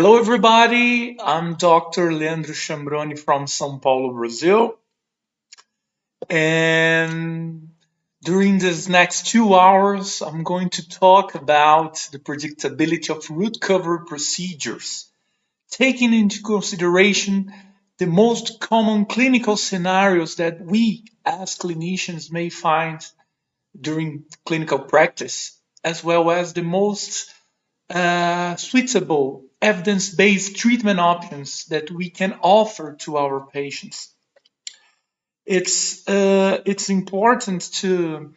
Hello, everybody. I'm Dr. Leandro Chambroni from São Paulo, Brazil. And during these next 2 hours, I'm going to talk about the predictability of root cover procedures, taking into consideration the most common clinical scenarios that we as clinicians may find during clinical practice, as well as the most suitable evidence-based treatment options that we can offer to our patients. It's important to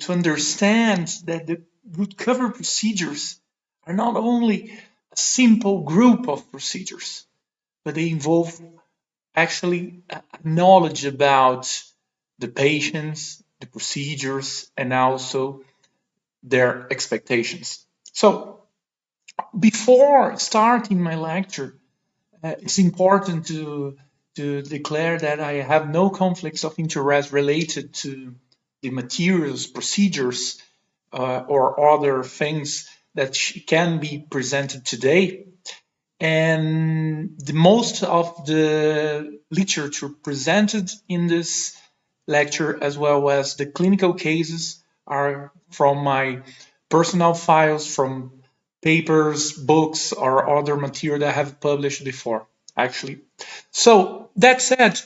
understand that the root cover procedures are not only a simple group of procedures, but they involve actually knowledge about the patients, the procedures, and also their expectations. So before starting my lecture, it's important to declare that I have no conflicts of interest related to the materials, procedures, or other things that can be presented today. And the most of the literature presented in this lecture, as well as the clinical cases, are from my personal files, from papers, books, or other material that I have published before, actually. So that said,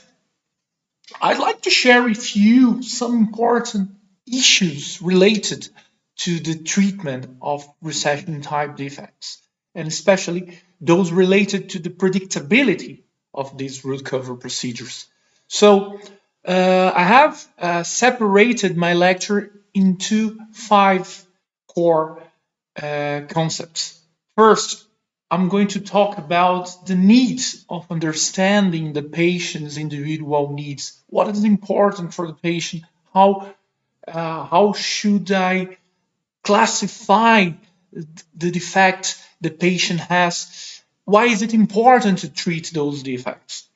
I'd like to share with you some important issues related to the treatment of recession type defects, and especially those related to the predictability of these root cover procedures. So I have separated my lecture into 5 core concepts. First, I'm going to talk about the needs of understanding the patient's individual needs. What is important for the patient? How should I classify the defect the patient has? Why is it important to treat those defects?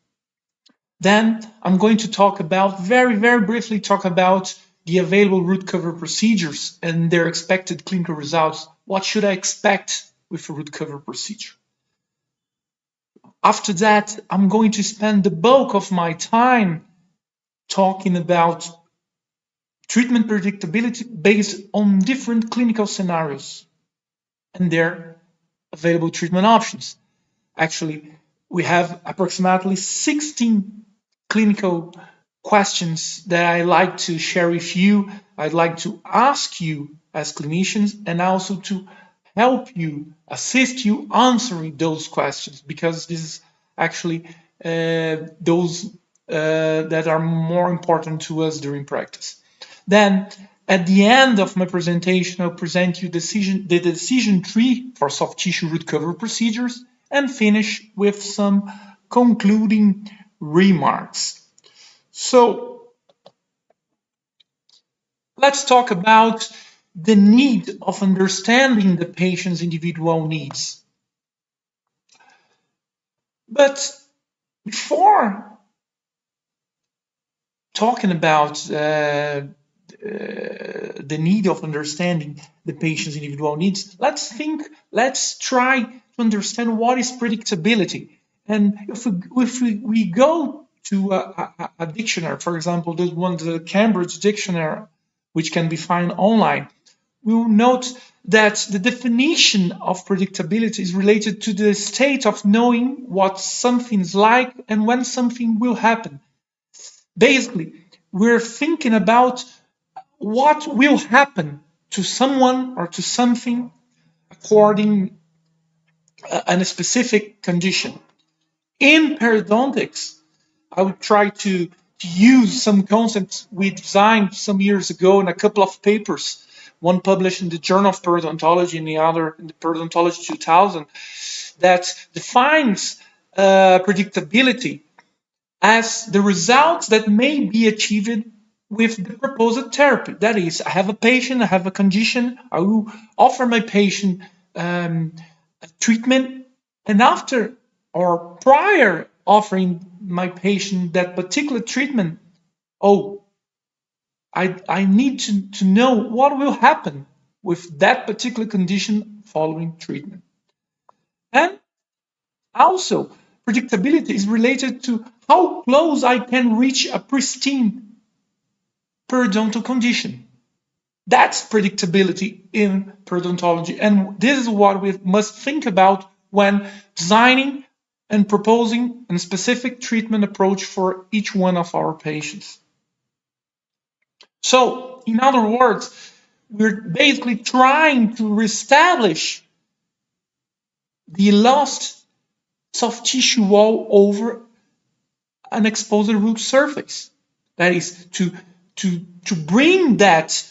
Then I'm going to talk about, very briefly, talk about the available root cover procedures and their expected clinical results. What should I expect with a root cover procedure? After that, I'm going to spend the bulk of my time talking about treatment predictability based on different clinical scenarios and their available treatment options. Actually, we have approximately 16 clinical questions that I like to share with you. I'd like to ask you as clinicians, and also to help you, assist you answering those questions, because this is actually those that are more important to us during practice. Then at the end of my presentation, I'll present you the decision tree for soft tissue root cover procedures and finish with some concluding remarks. So let's talk about the need of understanding the patient's individual needs. But before talking about the need of understanding the patient's individual needs, let's try to understand what is predictability. And if we go to a dictionary, for example, the Cambridge Dictionary, which can be found online, we will note that the definition of predictability is related to the state of knowing what something's like and when something will happen. Basically, we're thinking about what will happen to someone or to something according a specific condition. In periodontics, I would try to use some concepts we designed some years ago in a couple of papers, one published in the Journal of Periodontology and the other in the Periodontology 2000, that defines predictability as the results that may be achieved with the proposed therapy. That is, I have a patient, I have a condition, I will offer my patient a treatment, and after or prior offering my patient that particular treatment, I need to know what will happen with that particular condition following treatment. And also, predictability is related to how close I can reach a pristine periodontal condition. That's predictability in periodontology. And this is what we must think about when designing and proposing a specific treatment approach for each one of our patients. So, in other words, we're basically trying to reestablish the lost soft tissue wall over an exposed root surface. That is to bring that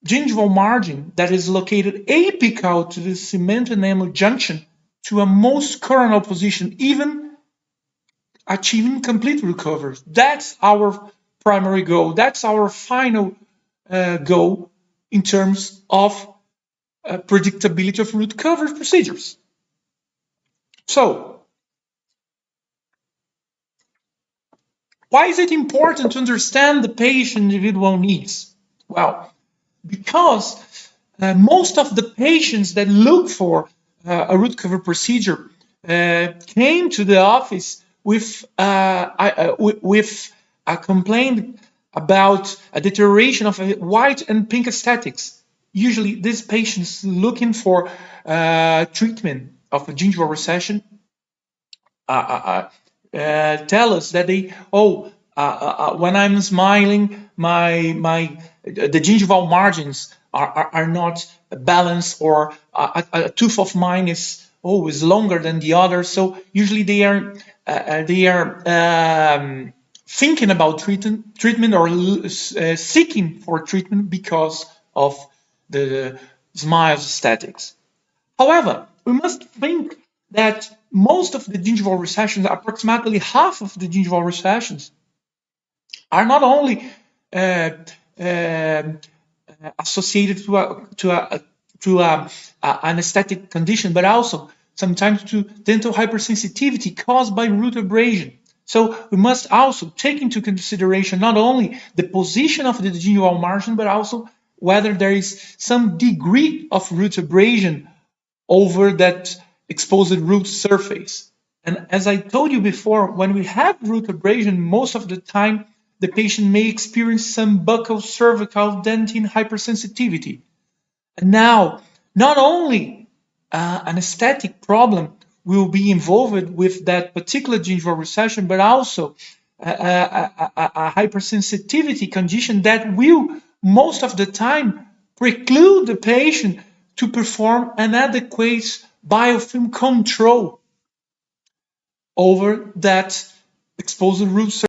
gingival margin that is located apical to the cement enamel junction to a most coronal position, even achieving complete recovery. That's our primary goal. That's our final goal in terms of predictability of root coverage procedures. So, why is it important to understand the patient individual needs? Well, because most of the patients that look for a root cover procedure came to the office with a complaint about a deterioration of white and pink aesthetics. Usually, these patients looking for treatment of a gingival recession tell us that when I'm smiling, the gingival margins are not balanced, or a tooth of mine is always longer than the other. So usually they are thinking about treatment or seeking for treatment because of the smile aesthetics. However, we must think that most of the gingival recessions, approximately half of the gingival recessions, are not only associated to an aesthetic condition, but also sometimes to dental hypersensitivity caused by root abrasion. So we must also take into consideration not only the position of the gingival margin, but also whether there is some degree of root abrasion over that exposed root surface. And as I told you before, when we have root abrasion, most of the time the patient may experience some buccal cervical dentin hypersensitivity. And now, not only an aesthetic problem will be involved with that particular gingival recession, but also a hypersensitivity condition that will, most of the time, preclude the patient to perform an adequate biofilm control over that exposed root surface.